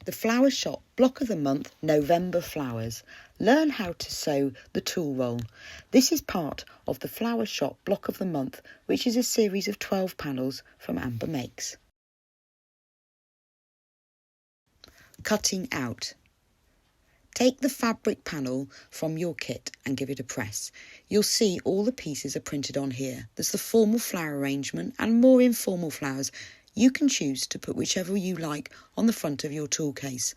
The Flower Shop Block of the Month November Flowers. Learn how to sew the tulle roll. This is part of the Flower Shop Block of the Month, which is a series of 12 panels from Amber Makes. Cutting out. Take the fabric panel from your kit and give it a press. You'll see all the pieces are printed on here. There's the formal flower arrangement and more informal flowers. You can choose to put whichever you like on the front of your tool case.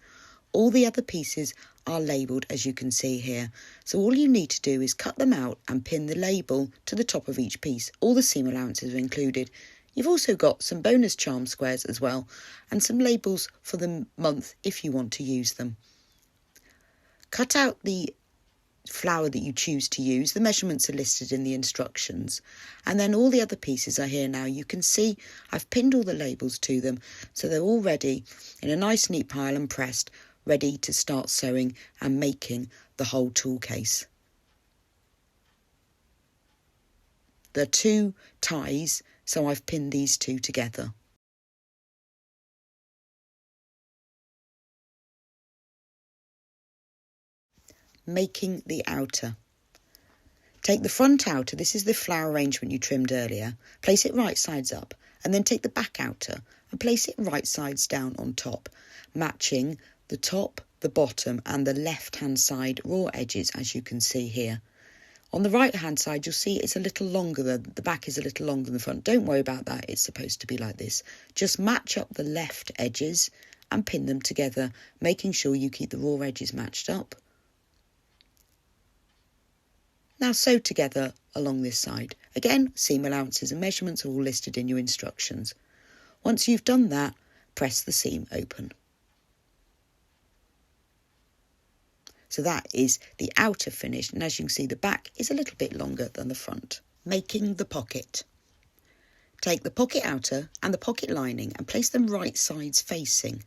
All the other pieces are labelled, as you can see here. So all you need to do is cut them out and pin the label to the top of each piece. All the seam allowances are included. You've also got some bonus charm squares as well, and some labels for the month if you want to use them. Cut out the flower that you choose to use. The measurements are listed in the instructions, and then all the other pieces are here now. You can see I've pinned all the labels to them, so they're all ready in a nice neat pile and pressed, ready to start sewing and making the whole tool case. There are 2 ties, so I've pinned these 2 together. Making the outer. Take the front outer, this is the flower arrangement you trimmed earlier, place it right sides up, and then take the back outer and place it right sides down on top, matching the top, the bottom and the left hand side raw edges, as you can see here. On the right hand side you'll see it's a little longer, the back is a little longer than the front. Don't worry about that, it's supposed to be like this. Just match up the left edges and pin them together, making sure you keep the raw edges matched up. Now sew together along this side. Again, seam allowances and measurements are all listed in your instructions. Once you've done that, press the seam open. So that is the outer finished, and as you can see the back is a little bit longer than the front. Making the pocket. Take the pocket outer and the pocket lining and place them right sides facing.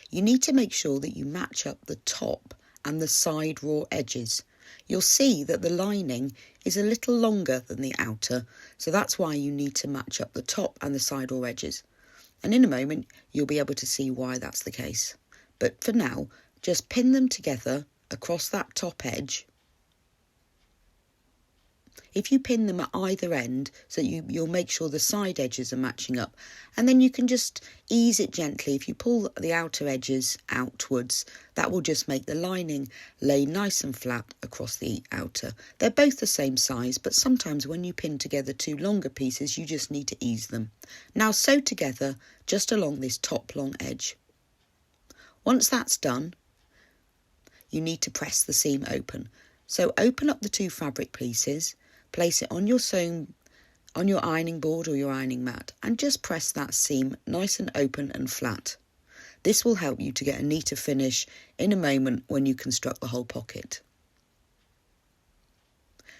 You need to make sure that you match up the top and the side raw edges. You'll see that the lining is a little longer than the outer, so that's why you need to match up the top and the side raw edges. And in a moment, you'll be able to see why that's the case. But for now, just pin them together across that top edge. If you pin them at either end, so you'll make sure the side edges are matching up, and then you can just ease it gently. If you pull the outer edges outwards, that will just make the lining lay nice and flat across the outer. They're both the same size, but sometimes when you pin together 2 longer pieces, you just need to ease them. Now sew together just along this top long edge. Once that's done, you need to press the seam open. So open up the 2 fabric pieces, place it on your ironing board or your ironing mat, and just press that seam nice and open and flat. This will help you to get a neater finish in a moment when you construct the whole pocket.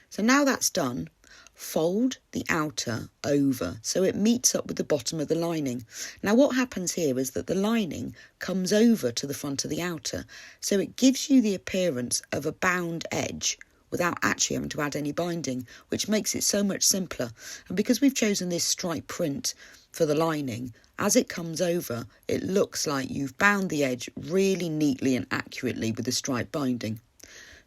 So now that's done, fold the outer over so it meets up with the bottom of the lining. Now what happens here is that the lining comes over to the front of the outer, so it gives you the appearance of a bound edge without actually having to add any binding, which makes it so much simpler. And because we've chosen this stripe print for the lining, as it comes over, it looks like you've bound the edge really neatly and accurately with the stripe binding.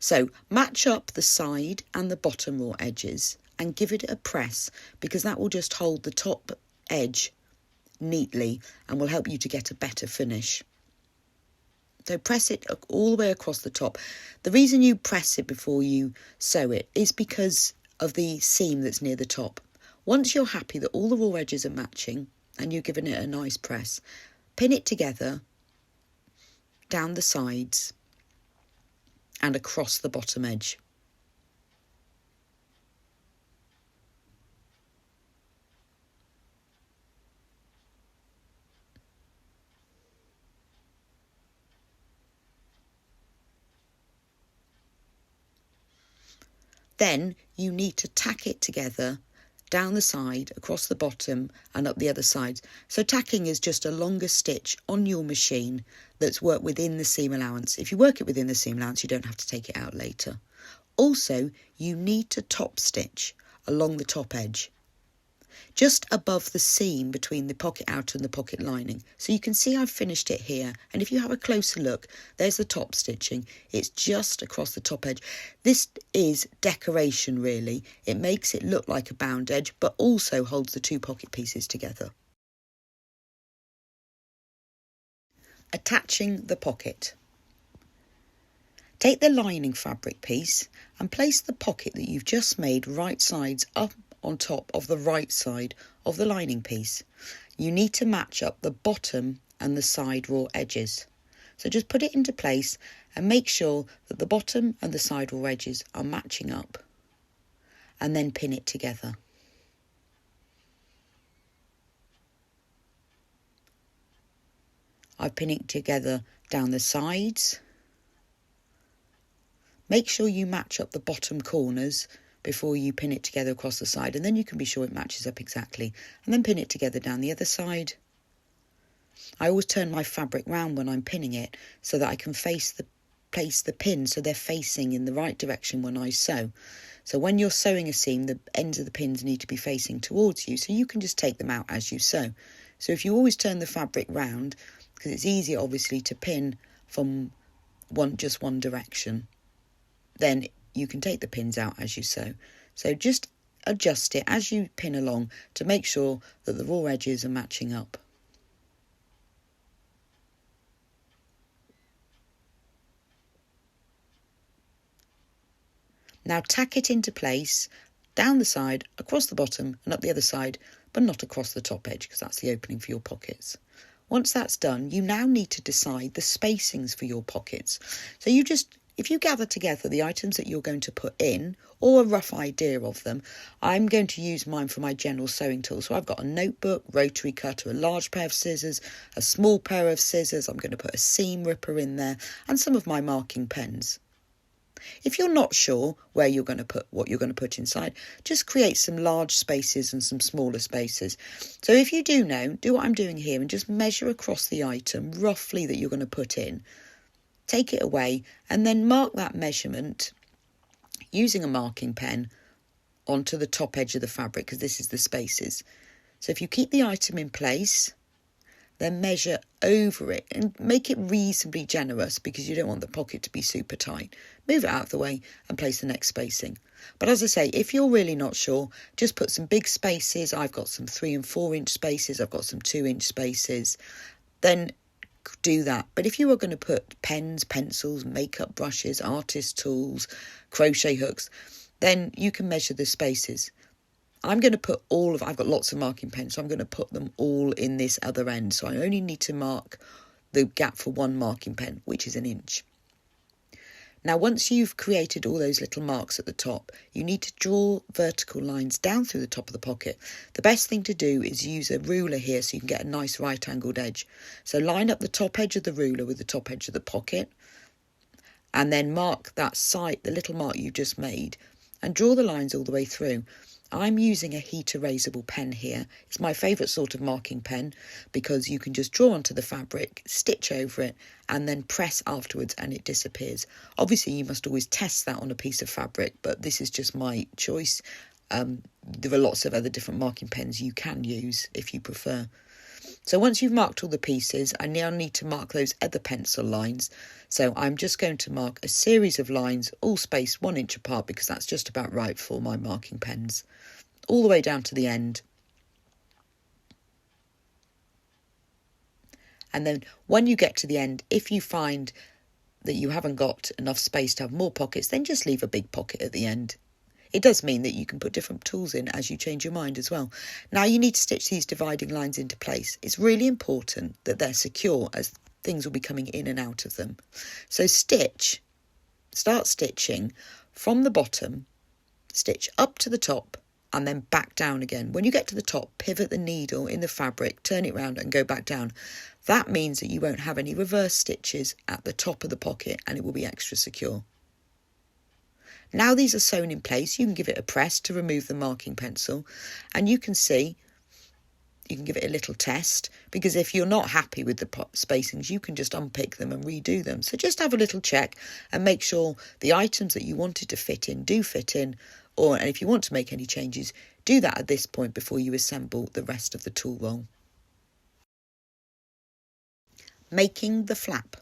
So match up the side and the bottom raw edges and give it a press, because that will just hold the top edge neatly and will help you to get a better finish. So press it all the way across the top. The reason you press it before you sew it is because of the seam that's near the top. Once you're happy that all the raw edges are matching and you've given it a nice press, pin it together down the sides and across the bottom edge. Then you need to tack it together down the side, across the bottom and up the other side. So tacking is just a longer stitch on your machine that's worked within the seam allowance. If you work it within the seam allowance, you don't have to take it out later. Also, you need to top stitch along the top edge. just above the seam between the pocket outer and the pocket lining. So you can see I've finished it here, and if you have a closer look, there's the top stitching. It's just across the top edge. This is decoration really. It makes it look like a bound edge, but also holds the two pocket pieces together. Attaching the pocket. Take the lining fabric piece and place the pocket that you've just made right sides up on top of the right side of the lining piece. You need to match up the bottom and the side raw edges. So just put it into place and make sure that the bottom and the side raw edges are matching up, and then pin it together. I've pinned it together down the sides. Make sure you match up the bottom corners before you pin it together across the side, and then you can be sure it matches up exactly, and then pin it together down the other side. I always turn my fabric round when I'm pinning it so that I can place the pins so they're facing in the right direction when I sew. So when you're sewing a seam, the ends of the pins need to be facing towards you, so you can just take them out as you sew. So if you always turn the fabric round, because it's easier obviously to pin from just one direction, then you can take the pins out as you sew. So just adjust it as you pin along to make sure that the raw edges are matching up. Now tack it into place, down the side, across the bottom and up the other side, but not across the top edge because that's the opening for your pockets. Once that's done, you now need to decide the spacings for your pockets. So if you gather together the items that you're going to put in, or a rough idea of them, I'm going to use mine for my general sewing tools. So I've got a notebook, rotary cutter, a large pair of scissors, a small pair of scissors. I'm going to put a seam ripper in there, and some of my marking pens. If you're not sure where you're going to put what you're going to put inside, just create some large spaces and some smaller spaces. So if you do know, do what I'm doing here and just measure across the item roughly that you're going to put in. Take it away and then mark that measurement using a marking pen onto the top edge of the fabric, because this is the spaces. So if you keep the item in place, then measure over it and make it reasonably generous because you don't want the pocket to be super tight. Move it out of the way and place the next spacing. But as I say, if you're really not sure, just put some big spaces. I've got some 3 and 4 inch spaces. I've got some 2 inch spaces. Then do that. But if you are going to put pens, pencils, makeup brushes, artist tools, crochet hooks, then you can measure the spaces. I'm going to put I've got lots of marking pens, so I'm going to put them all in this other end. So I only need to mark the gap for one marking pen, which is 1 inch. Now, once you've created all those little marks at the top, you need to draw vertical lines down through the top of the pocket. The best thing to do is use a ruler here so you can get a nice right angled edge. So line up the top edge of the ruler with the top edge of the pocket, and then mark that side, the little mark you just made, and draw the lines all the way through. I'm using a heat erasable pen here. It's my favourite sort of marking pen because you can just draw onto the fabric, stitch over it, and then press afterwards and it disappears. Obviously, you must always test that on a piece of fabric, but this is just my choice. There are lots of other different marking pens you can use if you prefer. So once you've marked all the pieces, I now need to mark those other pencil lines. So I'm just going to mark a series of lines, all spaced 1 inch apart because that's just about right for my marking pens, all the way down to the end. And then when you get to the end, if you find that you haven't got enough space to have more pockets, then just leave a big pocket at the end. It does mean that you can put different tools in as you change your mind as well. Now you need to stitch these dividing lines into place. It's really important that they're secure as things will be coming in and out of them. So start stitching from the bottom, stitch up to the top and then back down again. When you get to the top, pivot the needle in the fabric, turn it round and go back down. That means that you won't have any reverse stitches at the top of the pocket and it will be extra secure. Now these are sewn in place, you can give it a press to remove the marking pencil, and you can see, you can give it a little test, because if you're not happy with the spacings, you can just unpick them and redo them. So just have a little check and make sure the items that you wanted to fit in do fit in, And if you want to make any changes, do that at this point before you assemble the rest of the tulle roll. Making the flap.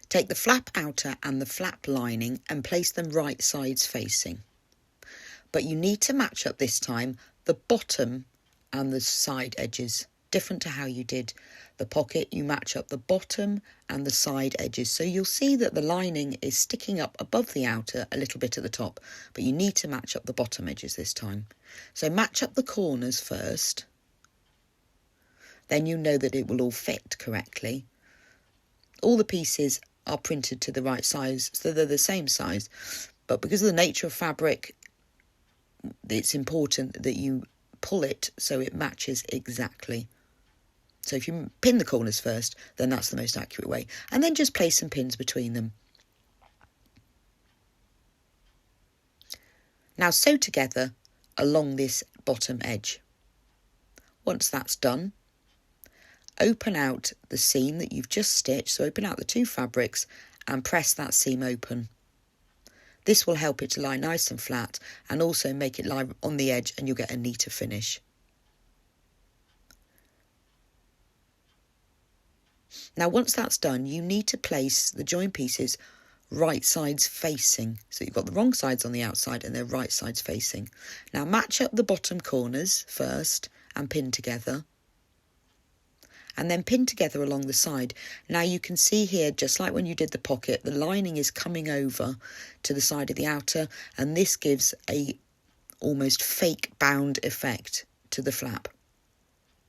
Take the flap outer and the flap lining and place them right sides facing. But you need to match up this time the bottom and the side edges, different to how you did the pocket. You match up the bottom and the side edges. So you'll see that the lining is sticking up above the outer a little bit at the top, but you need to match up the bottom edges this time. So match up the corners first. Then you know that it will all fit correctly. All the pieces are printed to the right size, so they're the same size, but because of the nature of fabric, it's important that you pull it so it matches exactly. So if you pin the corners first, then that's the most accurate way, and then just place some pins between them. Now sew together along this bottom edge. Once that's done, open out the seam that you've just stitched, so open out the two fabrics and press that seam open. This will help it to lie nice and flat and also make it lie on the edge, and you'll get a neater finish. Now once that's done, you need to place the join pieces right sides facing. So you've got the wrong sides on the outside and they're right sides facing. Now match up the bottom corners first and pin together. And then pin together along the side. Now you can see here, just like when you did the pocket, the lining is coming over to the side of the outer, and this gives a almost fake bound effect to the flap.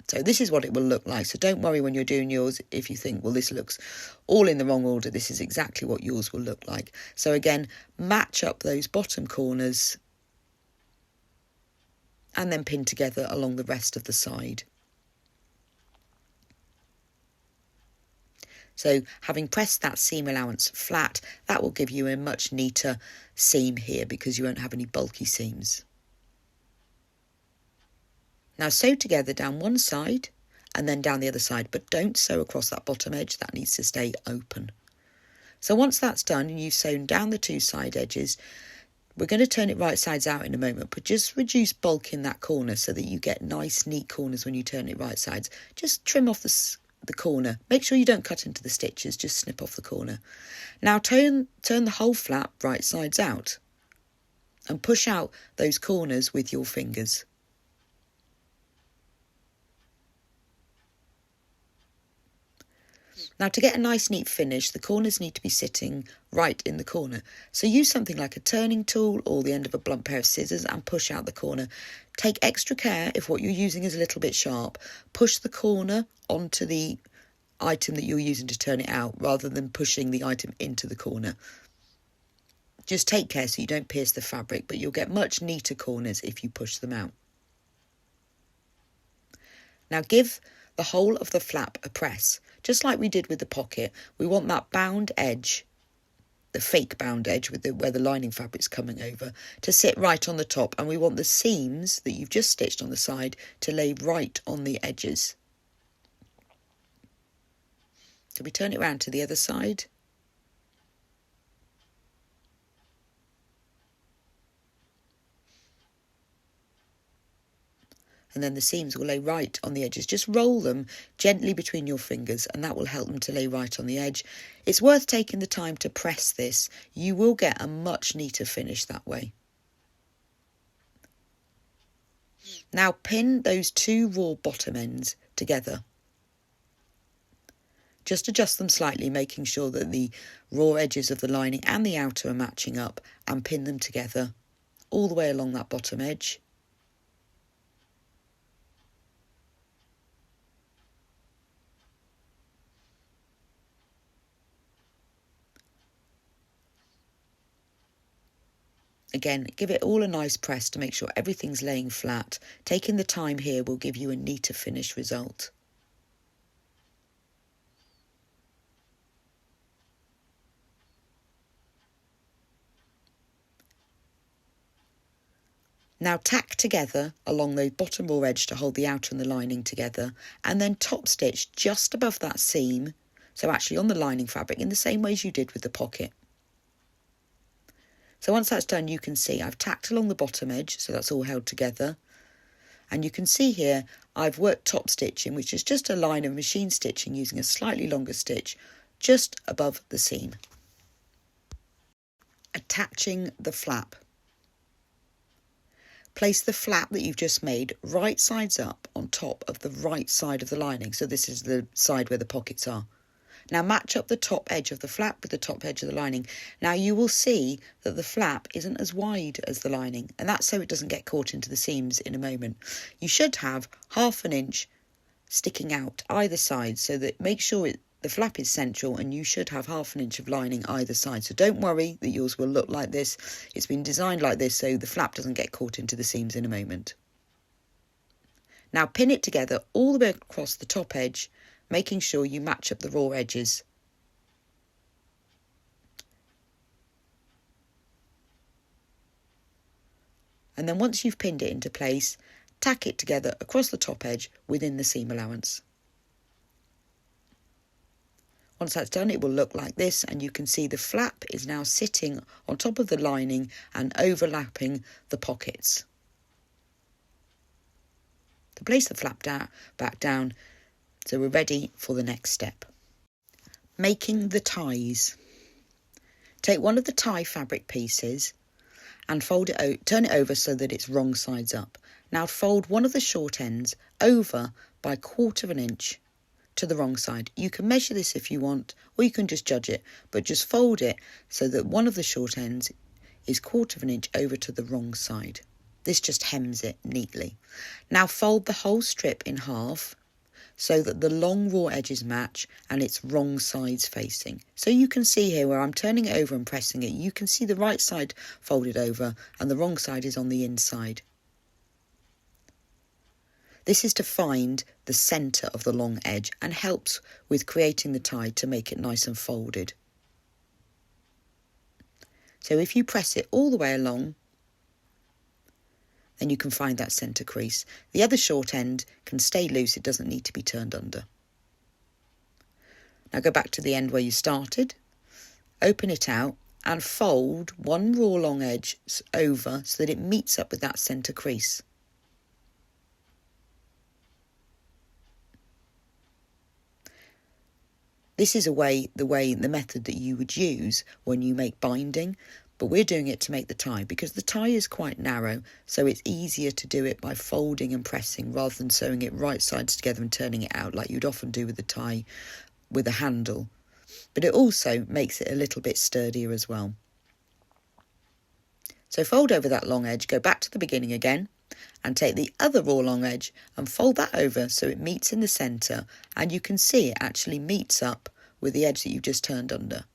So this is what it will look like. So don't worry when you're doing yours if you think, well, this looks all in the wrong order. This is exactly what yours will look like. So again, match up those bottom corners and then pin together along the rest of the side. So having pressed that seam allowance flat, that will give you a much neater seam here because you won't have any bulky seams. Now sew together down one side and then down the other side, but don't sew across that bottom edge. That needs to stay open. So once that's done and you've sewn down the two side edges, we're going to turn it right sides out in a moment, but just reduce bulk in that corner so that you get nice, neat corners when you turn it right sides. Just trim off the corner. Make sure you don't cut into the stitches, just snip off the corner. Now turn the whole flap right sides out and push out those corners with your fingers. Now to get a nice neat finish, the corners need to be sitting right in the corner. So use something like a turning tool or the end of a blunt pair of scissors and push out the corner. Take extra care if what you're using is a little bit sharp. Push the corner onto the item that you're using to turn it out rather than pushing the item into the corner. Just take care so you don't pierce the fabric, but you'll get much neater corners if you push them out. Now give the whole of the flap a press. Just like we did with the pocket, we want that bound edge, the fake bound edge with where the lining fabric's coming over, to sit right on the top, and we want the seams that you've just stitched on the side to lay right on the edges. So we turn it around to the other side. And then the seams will lay right on the edges. Just roll them gently between your fingers and that will help them to lay right on the edge. It's worth taking the time to press this. You will get a much neater finish that way. Now pin those two raw bottom ends together. Just adjust them slightly, making sure that the raw edges of the lining and the outer are matching up, and pin them together all the way along that bottom edge. Again, give it all a nice press to make sure everything's laying flat. Taking the time here will give you a neater finished result. Now tack together along the bottom raw edge to hold the outer and the lining together, and then top stitch just above that seam, so actually on the lining fabric, in the same way as you did with the pocket. So once that's done, you can see I've tacked along the bottom edge, so that's all held together. And you can see here I've worked top stitching, which is just a line of machine stitching using a slightly longer stitch just above the seam. Attaching the flap. Place the flap that you've just made right sides up on top of the right side of the lining. So this is the side where the pockets are. Now match up the top edge of the flap with the top edge of the lining. Now you will see that the flap isn't as wide as the lining, and that's so it doesn't get caught into the seams in a moment. You should have 1/2 inch sticking out either side, so that make sure the flap is central, and you should have 1/2 inch of lining either side. So don't worry that yours will look like this. It's been designed like this so the flap doesn't get caught into the seams in a moment. Now pin it together all the way across the top edge, making sure you match up the raw edges. And then once you've pinned it into place, tack it together across the top edge within the seam allowance. Once that's done, it will look like this, and you can see the flap is now sitting on top of the lining and overlapping the pockets. To place the flap back down, so we're ready for the next step. Making the ties. Take one of the tie fabric pieces and fold it out, turn it over so that it's wrong sides up. Now fold one of the short ends over by 1/4 inch to the wrong side. You can measure this if you want, or you can just judge it, but just fold it so that one of the short ends is 1/4 inch over to the wrong side. This just hems it neatly. Now fold the whole strip in half so that the long raw edges match and it's wrong sides facing. So you can see here where I'm turning it over and pressing it, you can see the right side folded over and the wrong side is on the inside. This is to find the centre of the long edge and helps with creating the tie to make it nice and folded. So if you press it all the way along, then you can find that centre crease. The other short end can stay loose, it doesn't need to be turned under. Now go back to the end where you started, open it out and fold one raw long edge over so that it meets up with that centre crease. This is the method that you would use when you make binding, but we're doing it to make the tie because the tie is quite narrow, so it's easier to do it by folding and pressing rather than sewing it right sides together and turning it out like you'd often do with the tie with a handle. But it also makes it a little bit sturdier as well. So fold over that long edge, go back to the beginning again, and take the other raw long edge and fold that over so it meets in the centre, and you can see it actually meets up with the edge that you've just turned under.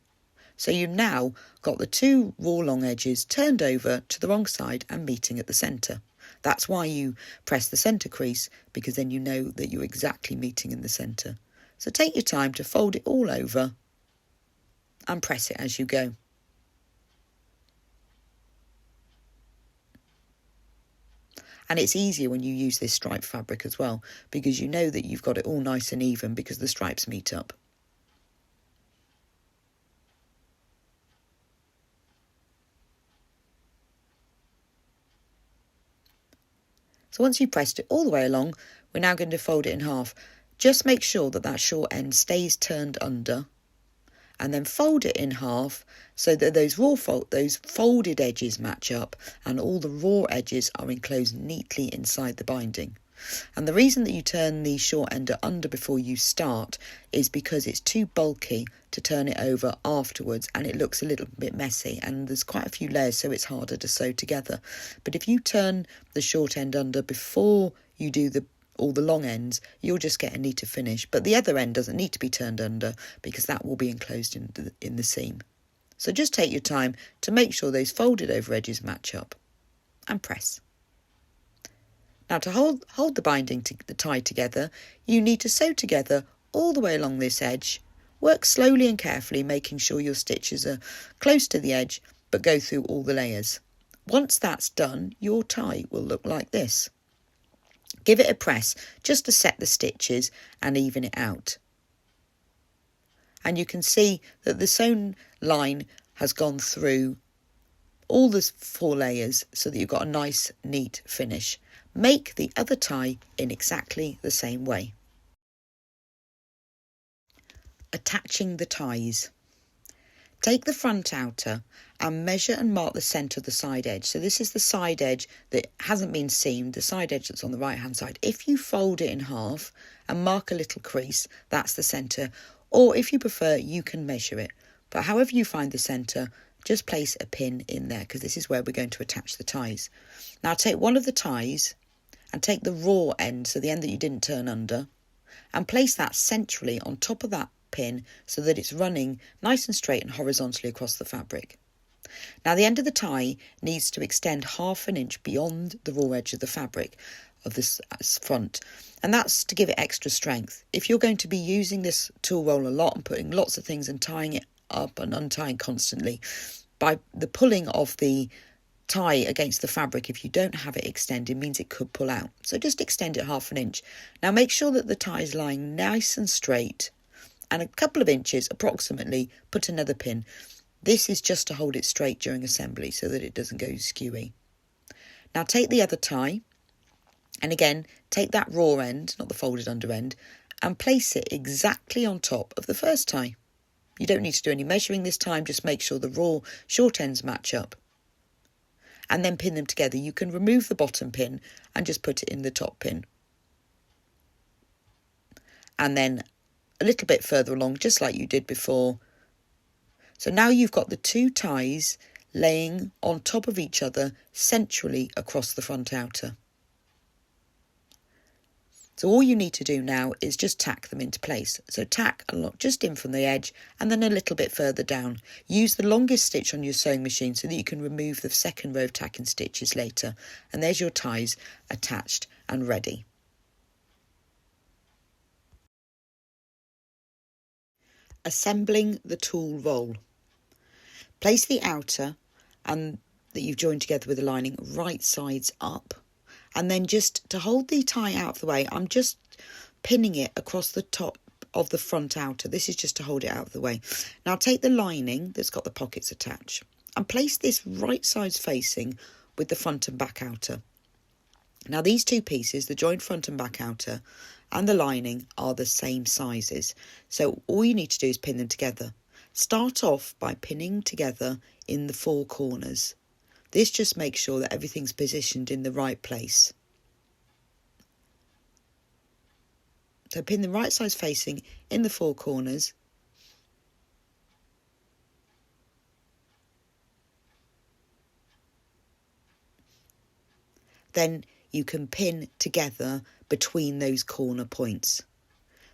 So you've now got the two raw long edges turned over to the wrong side and meeting at the centre. That's why you press the centre crease, because then you know that you're exactly meeting in the centre. So take your time to fold it all over and press it as you go. And it's easier when you use this striped fabric as well, because you know that you've got it all nice and even because the stripes meet up. So once you've pressed it all the way along, we're now going to fold it in half. Just make sure that that short end stays turned under, and then fold it in half so that those folded edges match up and all the raw edges are enclosed neatly inside the binding. And the reason that you turn the short end under before you start is because it's too bulky to turn it over afterwards and it looks a little bit messy and there's quite a few layers, so it's harder to sew together. But if you turn the short end under before you do all the long ends, you'll just get a neater finish. But the other end doesn't need to be turned under because that will be enclosed in the seam. So just take your time to make sure those folded over edges match up and press. Now to hold the binding the tie together, you need to sew together all the way along this edge. Work slowly and carefully, making sure your stitches are close to the edge, but go through all the layers. Once that's done, your tie will look like this. Give it a press just to set the stitches and even it out. And you can see that the sewn line has gone through all the 4 layers so that you've got a nice, neat finish. Make the other tie in exactly the same way. Attaching the ties. Take the front outer and measure and mark the centre of the side edge. So this is the side edge that hasn't been seamed, the side edge that's on the right hand side. If you fold it in half and mark a little crease, that's the centre. Or if you prefer, you can measure it. But however you find the centre, just place a pin in there because this is where we're going to attach the ties. Now take one of the ties and take the raw end, so the end that you didn't turn under, and place that centrally on top of that pin so that it's running nice and straight and horizontally across the fabric. Now the end of the tie needs to extend 1/2 inch beyond the raw edge of the fabric of this front, and that's to give it extra strength. If you're going to be using this tool roll a lot and putting lots of things and tying it up and untying constantly, by the pulling of the tie against the fabric, if you don't have it extended, means it could pull out. So just extend it 1/2 inch. Now make sure that the tie is lying nice and straight, and a couple of inches approximately put another pin. This is just to hold it straight during assembly so that it doesn't go skewy. Now take the other tie and again take that raw end, not the folded under end, and place it exactly on top of the first tie. You don't need to do any measuring this time, just make sure the raw short ends match up. And then pin them together. You can remove the bottom pin and just put it in the top pin. And then a little bit further along, just like you did before. So now you've got the 2 ties laying on top of each other centrally across the front outer. So all you need to do now is just tack them into place. So tack a lot just in from the edge and then a little bit further down. Use the longest stitch on your sewing machine so that you can remove the second row of tacking stitches later. And there's your ties attached and ready. Assembling the tool roll. Place the outer and that you've joined together with the lining right sides up. And then just to hold the tie out of the way, I'm just pinning it across the top of the front outer. This is just to hold it out of the way. Now take the lining that's got the pockets attached and place this right sides facing with the front and back outer. Now these 2 pieces, the joined front and back outer and the lining, are the same sizes. So all you need to do is pin them together. Start off by pinning together in the 4 corners. This just makes sure that everything's positioned in the right place. So pin the right sides facing in the 4 corners. Then you can pin together between those corner points.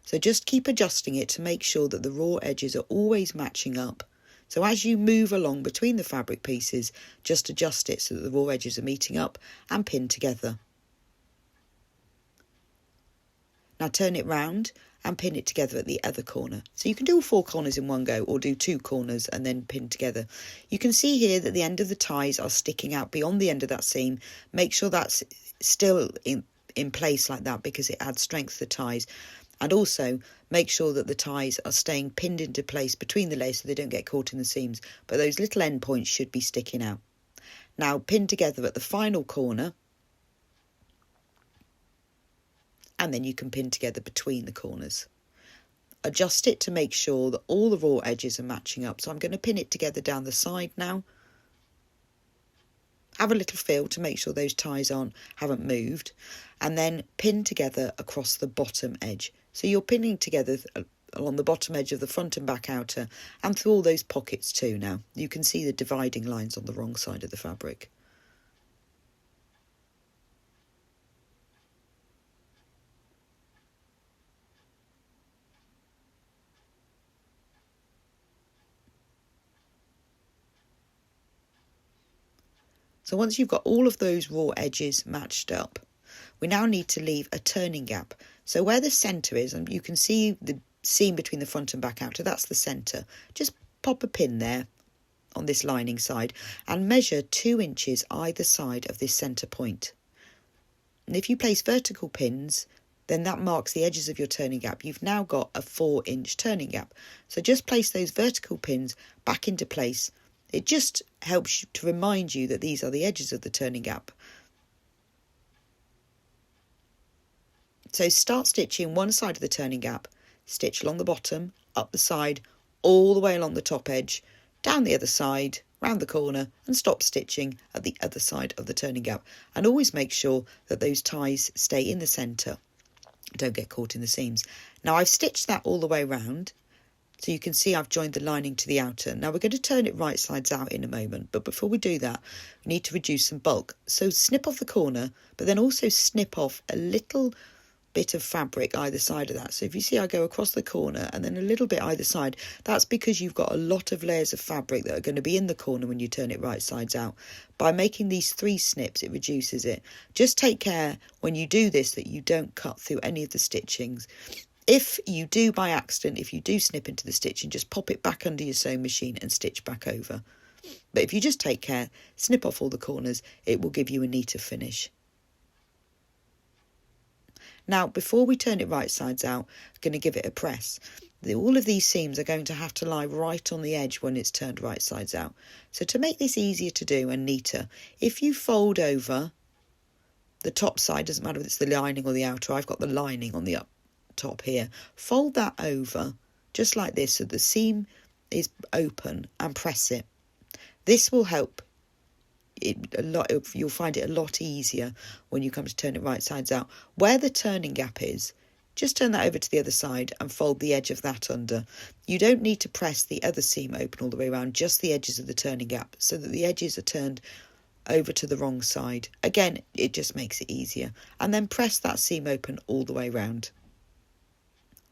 So just keep adjusting it to make sure that the raw edges are always matching up. So as you move along between the fabric pieces, just adjust it so that the raw edges are meeting up and pinned together. Now turn it round and pin it together at the other corner. So you can do all 4 corners in one go or do 2 corners and then pin together. You can see here that the end of the ties are sticking out beyond the end of that seam. Make sure that's still in place like that because it adds strength to the ties. And also make sure that the ties are staying pinned into place between the layers so they don't get caught in the seams. But those little end points should be sticking out. Now pin together at the final corner. And then you can pin together between the corners. Adjust it to make sure that all the raw edges are matching up. So I'm going to pin it together down the side now. Have a little feel to make sure those ties haven't moved. And then pin together across the bottom edge. So you're pinning together along the bottom edge of the front and back outer and through all those pockets too now. You can see the dividing lines on the wrong side of the fabric. So once you've got all of those raw edges matched up, we now need to leave a turning gap. So where the centre is, and you can see the seam between the front and back outer, that's the centre. Just pop a pin there on this lining side and measure 2 inches either side of this centre point. And if you place vertical pins, then that marks the edges of your turning gap. You've now got a 4-inch turning gap. So just place those vertical pins back into place It just helps to remind you that these are the edges of the turning gap. So start stitching one side of the turning gap, stitch along the bottom, up the side, all the way along the top edge, down the other side, round the corner, and stop stitching at the other side of the turning gap. And always make sure that those ties stay in the centre, don't get caught in the seams. Now I've stitched that all the way round, so you can see I've joined the lining to the outer. Now we're going to turn it right sides out in a moment, but before we do that, we need to reduce some bulk. So snip off the corner, but then also snip off a little bit of fabric either side of that. So if you see I go across the corner and then a little bit either side, that's because you've got a lot of layers of fabric that are going to be in the corner when you turn it right sides out. By making these 3 snips, it reduces it. Just take care when you do this that you don't cut through any of the stitchings. If you do by accident, if you do snip into the stitching, just pop it back under your sewing machine and stitch back over. But if you just take care, snip off all the corners, it will give you a neater finish. Now, before we turn it right sides out, I'm going to give it a press. All of these seams are going to have to lie right on the edge when it's turned right sides out. So to make this easier to do and neater, if you fold over the top side, doesn't matter if it's the lining or the outer, I've got the lining on the up top here, fold that over just like this so the seam is open and press it. This will help it a lot. You'll find it a lot easier when you come to turn it right sides out. Where the turning gap is, just turn that over to the other side and fold the edge of that under. You don't need to press the other seam open all the way around, just the edges of the turning gap so that the edges are turned over to the wrong side. Again, it just makes it easier. And then press that seam open all the way around.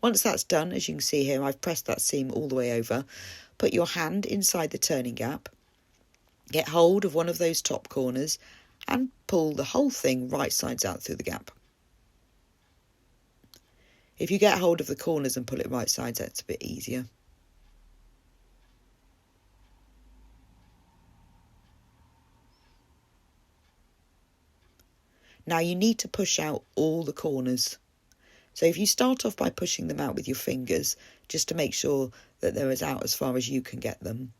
Once that's done, as you can see here, I've pressed that seam all the way over. Put your hand inside the turning gap, get hold of one of those top corners and pull the whole thing right sides out through the gap. If you get hold of the corners and pull it right sides out, it's a bit easier. Now you need to push out all the corners. So if you start off by pushing them out with your fingers, just to make sure that they're as out as far as you can get them,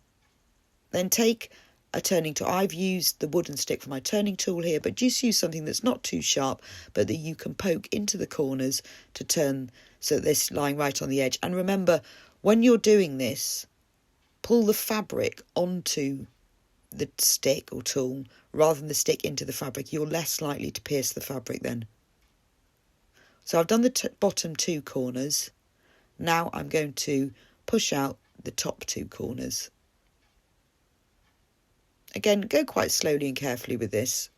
then take a turning tool. I've used the wooden stick for my turning tool here, but just use something that's not too sharp, but that you can poke into the corners to turn so that they're lying right on the edge. And remember, when you're doing this, pull the fabric onto the stick or tool rather than the stick into the fabric. You're less likely to pierce the fabric then. So I've done the bottom 2 corners. Now I'm going to push out the top 2 corners. Again, go quite slowly and carefully with this.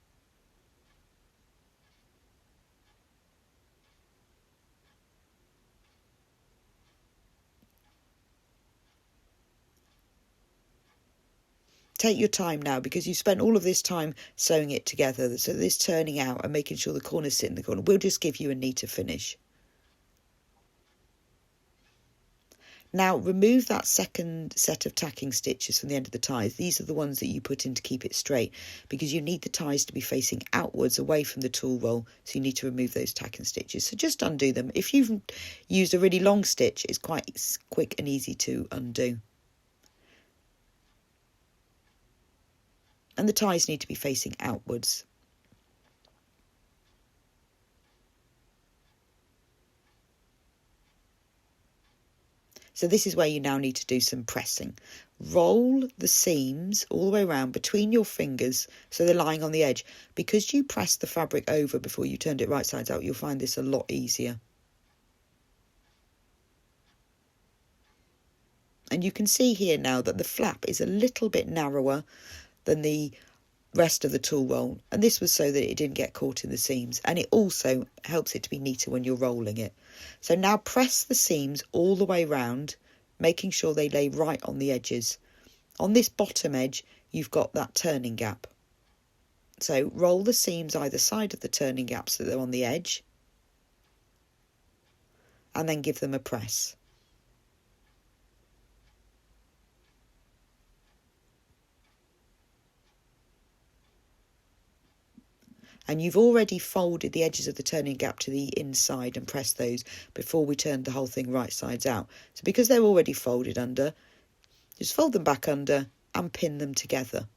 Take your time now because you spent all of this time sewing it together, so this turning out and making sure the corners sit in the corner will just give you a neater finish. Now remove that second set of tacking stitches from the end of the ties. These are the ones that you put in to keep it straight because you need the ties to be facing outwards away from the tool roll, so you need to remove those tacking stitches. So just undo them. If you've used a really long stitch, it's quite quick and easy to undo. And the ties need to be facing outwards. So this is where you now need to do some pressing. Roll the seams all the way around between your fingers so they're lying on the edge. Because you pressed the fabric over before you turned it right sides out, you'll find this a lot easier. And you can see here now that the flap is a little bit narrower than the rest of the tool roll, and this was so that it didn't get caught in the seams, and it also helps it to be neater when you're rolling it. So now press the seams all the way round, making sure they lay right on the edges. On this bottom edge you've got that turning gap, so roll the seams either side of the turning gap so that they're on the edge, and then give them a press. And you've already folded the edges of the turning gap to the inside and pressed those before we turned the whole thing right sides out. So because they're already folded under, just fold them back under and pin them together.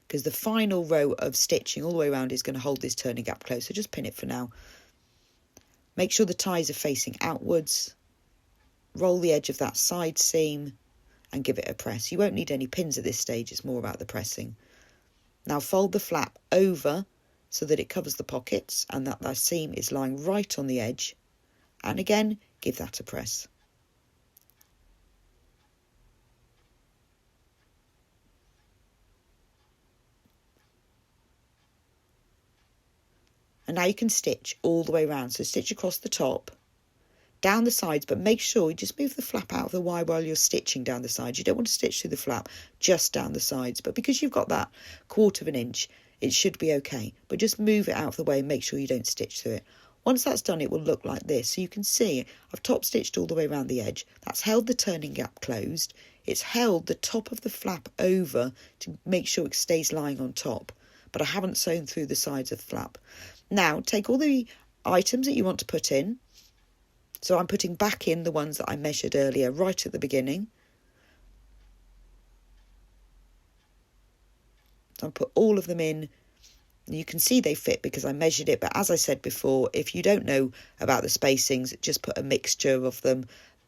Because the final row of stitching all the way around is going to hold this turning gap close, so just pin it for now. Make sure the ties are facing outwards. Roll the edge of that side seam and give it a press. You won't need any pins at this stage, it's more about the pressing. Now fold the flap over so that it covers the pockets and that seam is lying right on the edge. And again, give that a press. And now you can stitch all the way around. So stitch across the top, down the sides, but make sure you just move the flap out of the way while you're stitching down the sides. You don't want to stitch through the flap, just down the sides. But because you've got that 1/4 of an inch, it should be okay. But just move it out of the way and make sure you don't stitch through it. Once that's done, it will look like this. So you can see I've top stitched all the way around the edge. That's held the turning gap closed. It's held the top of the flap over to make sure it stays lying on top. But I haven't sewn through the sides of the flap. Now take all the items that you want to put in. So I'm putting back in the ones that I measured earlier right at the beginning. So I'll put all of them in. You can see they fit because I measured it, but as I said before, if you don't know about the spacings, just put a mixture of them.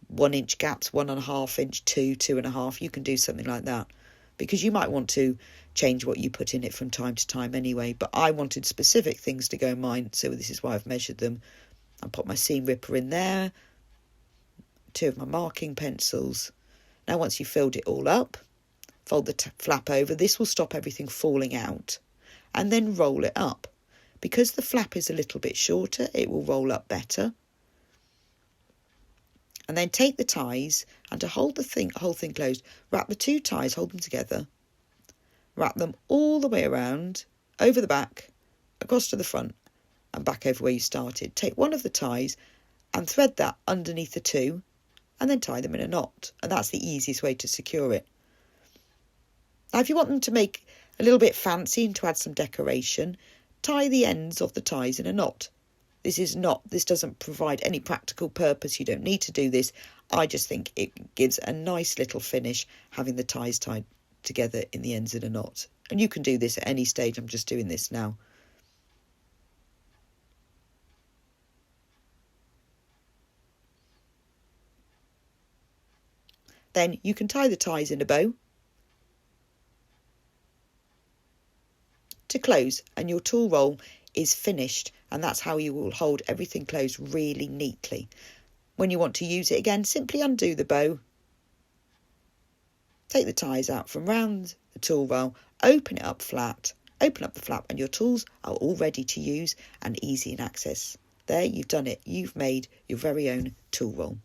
1 inch gaps, 1.5 inch, 2.5. You can do something like that because you might want to change what you put in it from time to time anyway, but I wanted specific things to go in mine, so this is why I've measured them. I put my seam ripper in there, 2 of my marking pencils. Now once you've filled it all up, fold the flap over. This will stop everything falling out, and then roll it up. Because the flap is a little bit shorter, it will roll up better. And then take the ties, and to hold the whole thing closed, wrap the 2 ties, hold them together, wrap them all the way around, over the back, across to the front, and back over where you started. Take one of the ties and thread that underneath the 2, and then tie them in a knot. And that's the easiest way to secure it. Now, if you want them to make a little bit fancy and to add some decoration, tie the ends of the ties in a knot. This doesn't provide any practical purpose. You don't need to do this. I just think it gives a nice little finish having the ties tied together in the ends in a knot. And you can do this at any stage. I'm just doing this now. Then you can tie the ties in a bow to close, and your tool roll is finished, and that's how you will hold everything closed really neatly. When you want to use it again, simply undo the bow, take the ties out from round the tool roll, open it up flat, open up the flap, and your tools are all ready to use and easy in access. There, you've done it. You've made your very own tool roll.